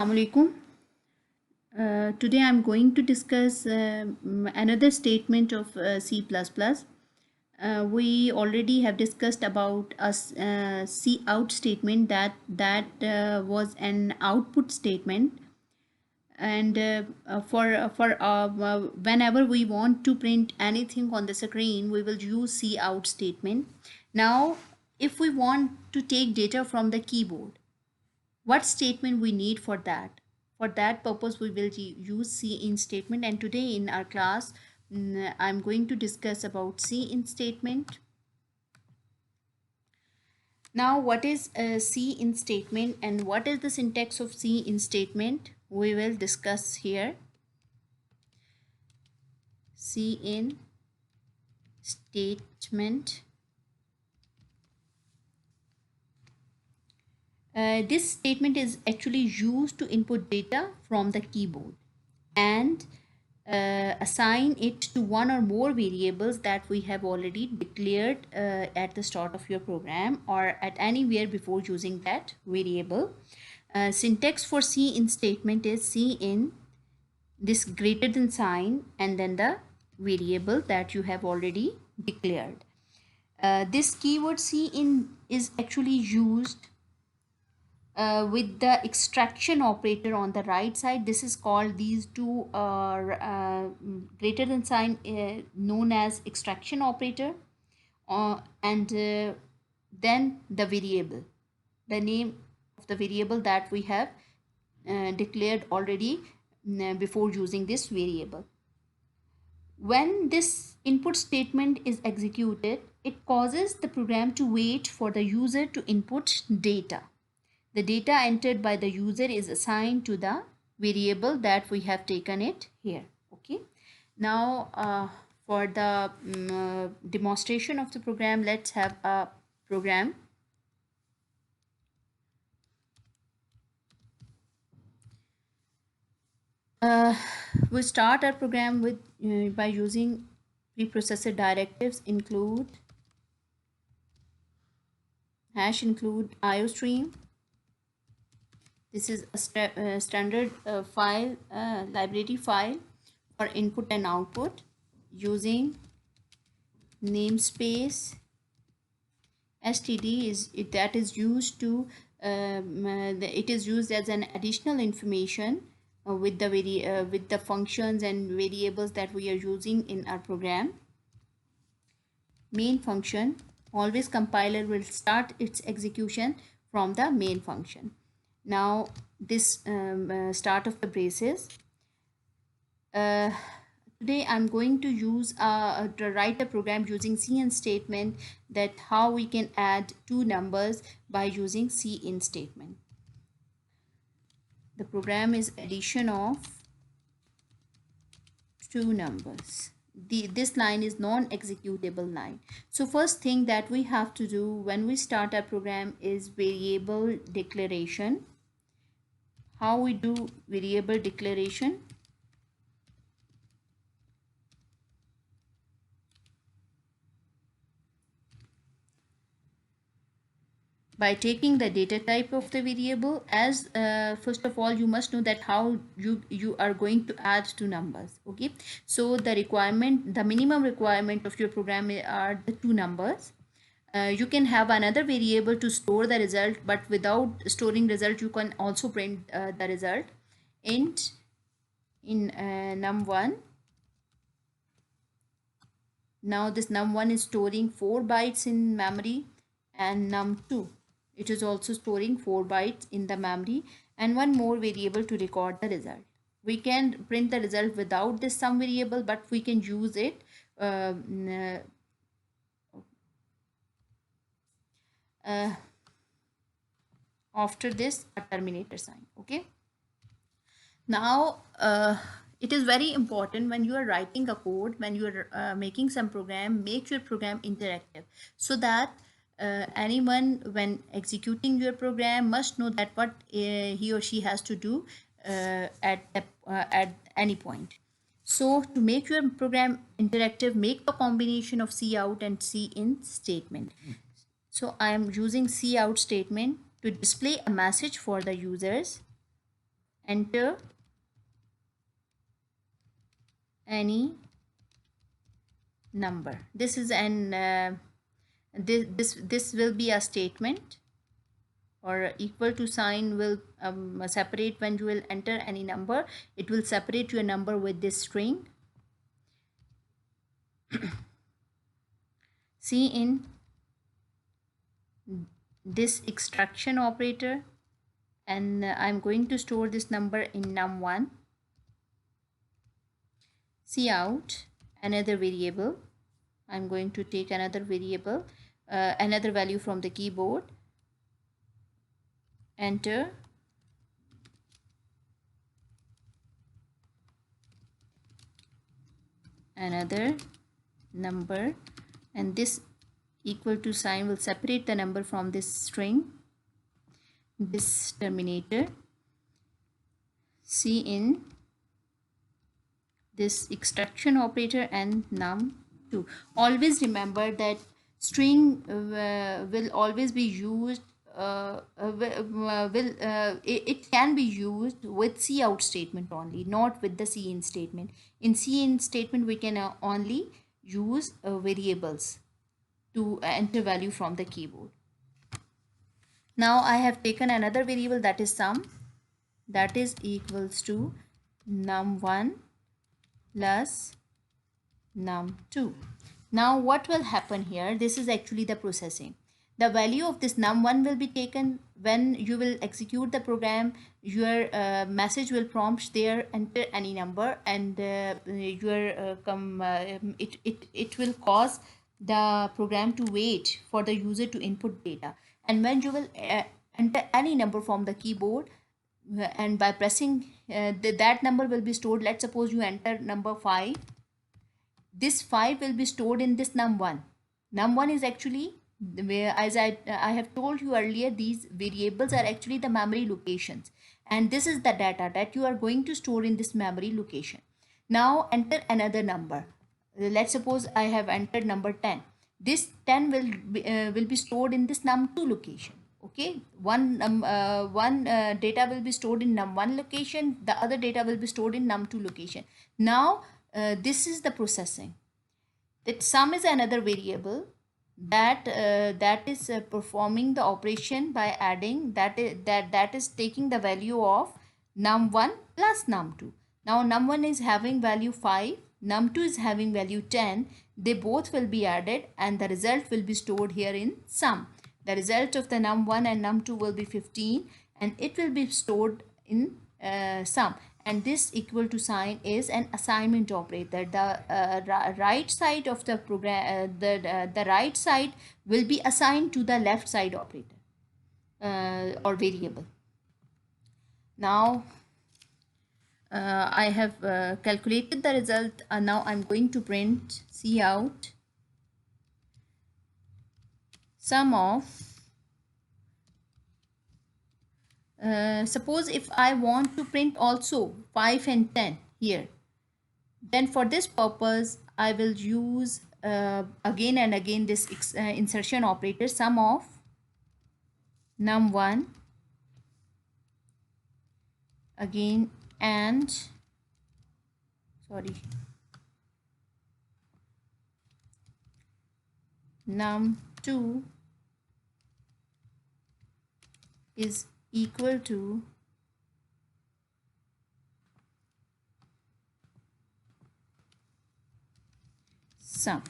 Assalamualaikum. Today I'm going to discuss another statement of C++. We already have discussed about a C out statement that was an output statement, and whenever we want to print anything on the screen, we will use C out statement. Now, if we want to take data from the keyboard, what statement we need for that? For that purpose we will use cin statement, and today in our class I'm going to discuss about cin statement. Now, what is a cin statement and what is the syntax of cin statement, we will discuss here. Cin statement. This statement is actually used to input data from the keyboard and assign it to one or more variables that we have already declared at the start of your program or at anywhere before using that variable. Syntax for cin statement is cin, this greater than sign, and then the variable that you have already declared. This keyword cin is actually used with the extraction operator on the right side. This is called, these two greater than sign known as extraction operator, and then the variable, the name of the variable that we have declared already before using this variable. When this input statement is executed, it causes the program to wait for the user to input data. The data entered by the user is assigned to the variable that we have taken it here. Okay. Now, for the demonstration of the program, let's have a program. We start our program with by using preprocessor directives include #include iostream. This is a standard file, library file for input and output using namespace std that is used to it is used as an additional information with the functions and variables that we are using in our program. Main function, always compiler will start its execution from the main function. Now this start of the braces. Today I'm going to use to write a program using cin statement, that how we can add two numbers by using cin statement. The program is addition of two numbers. This line is non-executable line. So first thing that we have to do when we start our program is variable declaration. How we do variable declaration? By taking the data type of the variable as first of all you must know that how you are going to add two numbers. Okay, so the requirement, the minimum requirement of your program are the two numbers. You can have another variable to store the result, but without storing result you can also print the result. Int in num1. Now this num1 is storing 4 bytes in memory, and num2, it is also storing 4 bytes in the memory, and one more variable to record the result. We can print the result without this sum variable, but we can use it after this a terminator sign. Okay. Now it is very important when you are writing a code, when you are making some program, make your program interactive, so that anyone when executing your program must know that what he or she has to do at any point. So to make your program interactive, make a combination of cout and cin statement. So I am using cout statement to display a message for the users. enter any number. This is an this will be a statement, or equal to sign will separate when you will enter any number. It will separate your number with this string. See, in this extraction operator, and I'm going to store this number in num1. See out another variable. I'm going to take another variable, another value from the keyboard. Enter another number, and this equal to sign will separate the number from this string, this terminator. See, in this extraction operator and num2. Always remember that string will always be used, it can be used with cout statement only, not with the cin statement. In cin statement we can only use variables to enter value from the keyboard. Now I have taken another variable, that is sum, that is equals to num1 plus num2. Now what will happen here? This is actually the processing. The value of this num1 will be taken. When you will execute the program, your message will prompt there, enter any number, and it will cause the program to wait for the user to input data. And when you will enter any number from the keyboard, and by pressing that number will be stored. Let's suppose you enter number 5. This 5 will be stored in this num1. Num1 is actually, as I have told you earlier, these variables are actually the memory locations, and this is the data that you are going to store in this memory location. Now enter another number. Let's suppose I have entered number 10. This 10 will be stored in this num2 location. Okay, one data will be stored in num1 location, the other data will be stored in num2 location. Now this is the processing. That sum is another variable that is performing the operation by adding, that is taking the value of num1 plus num2. Now num1 is having value 5, num2 is having value 10. They both will be added and the result will be stored here in sum. The result of the num1 and num2 will be 15, and it will be stored in sum. And this equal to sign is an assignment operator. The right side of the program, the right side will be assigned to the left side operator or variable. Now I have calculated the result. Now I'm going to print cout sum of, suppose if I want to print also 5 and 10 here, then for this purpose I will use again and again this insertion operator, sum of num1 again and num2 is equal to sum.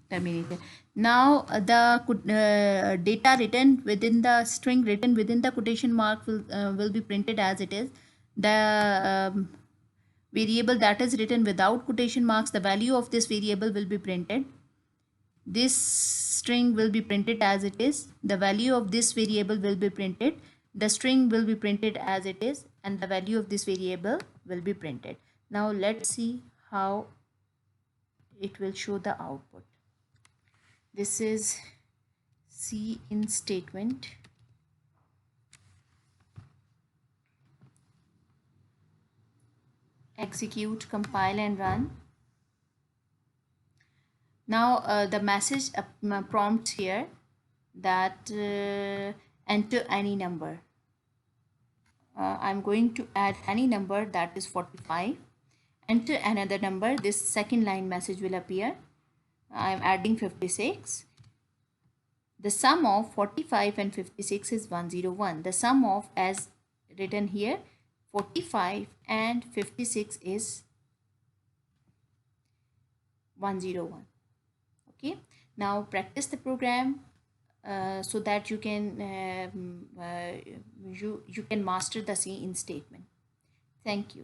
Terminated. Now the data written within the string written within the quotation mark will be printed as it is. The variable that is written without quotation marks, the value of this variable will be printed. This string will be printed as it is. The value of this variable will be printed. The string will be printed as it is, and the value of this variable will be printed. Now let's see how it will show the output. This is cin statement. Execute, compile and run. Now the message prompts here that enter any number. I'm going to add any number, that is 45. Enter another number. This second line message will appear. I'm adding 56. The sum of 45 and 56 is 101. The sum of, as written here, 45 and 56 is 101. Okay, now practice the program so that you can you can master the C in statement. Thank you.